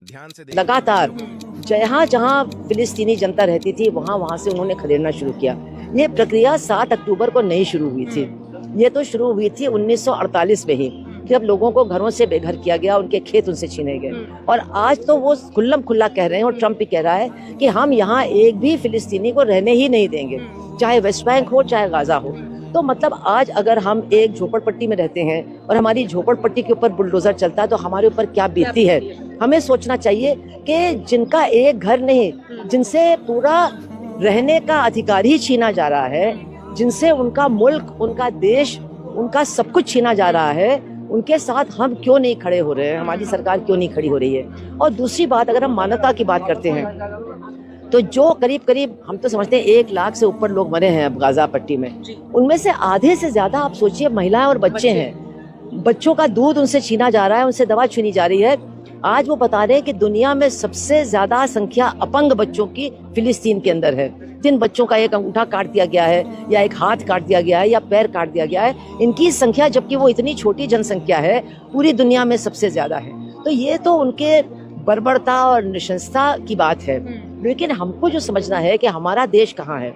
ध्यान से लगातार जहाँ जहाँ फिलिस्तीनी जनता रहती थी वहाँ से उन्होंने खदेड़ना शुरू किया। ये प्रक्रिया 7 अक्टूबर को नहीं शुरू हुई थी, ये तो शुरू हुई थी 1948 में ही, जब लोगों को घरों से बेघर किया गया, उनके खेत उनसे छीने गए। और आज तो वो खुल्लम खुल्ला कह रहे हैं, और ट्रम्प भी कह रहा है कि हम यहाँ एक भी फिलिस्तीनी को रहने ही नहीं देंगे, चाहे वेस्ट बैंक हो चाहे गाजा हो। तो मतलब आज अगर हम एक झोपड़पट्टी में रहते हैं और हमारी झोपड़पट्टी के ऊपर बुलडोजर चलता है तो हमारे ऊपर क्या बीतती है। हमें सोचना चाहिए कि जिनका एक घर नहीं, जिनसे पूरा रहने का अधिकार ही छीना जा रहा है, जिनसे उनका मुल्क, उनका देश, उनका सब कुछ छीना जा रहा है, उनके साथ हम क्यों नहीं खड़े हो रहे हैं, हमारी सरकार क्यों नहीं खड़ी हो रही है। और दूसरी बात, अगर हम मानवता की बात करते हैं तो जो करीब हम तो समझते हैं 1 लाख से ऊपर लोग मरे हैं अब गाजा पट्टी में, उनमें से आधे से ज्यादा आप सोचिए महिलाएं और बच्चे हैं। बच्चों का दूध उनसे छीना जा रहा है, उनसे दवा छीनी जा रही है। आज वो बता रहे हैं कि दुनिया में सबसे ज्यादा संख्या अपंग बच्चों की फिलिस्तीन के अंदर है, जिन बच्चों का एक अंगूठा काट दिया गया है या एक हाथ काट दिया गया है या पैर काट दिया गया है, इनकी संख्या, जबकि वो इतनी छोटी जनसंख्या है, पूरी दुनिया में सबसे ज्यादा है। तो ये तो उनके बर्बरता और निशंसता की बात है। लेकिन हमको जो समझना है कि हमारा देश कहाँ है।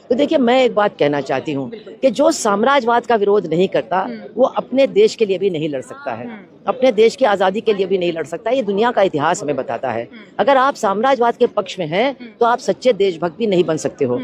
तो देखिए, मैं एक बात कहना चाहती हूँ कि जो साम्राज्यवाद का विरोध नहीं करता वो अपने देश के लिए भी नहीं लड़ सकता है, अपने देश की आज़ादी के लिए भी नहीं लड़ सकता। ये दुनिया का इतिहास हमें बताता है। अगर आप साम्राज्यवाद के पक्ष में हैं तो आप सच्चे देशभक्त भी नहीं बन सकते हो।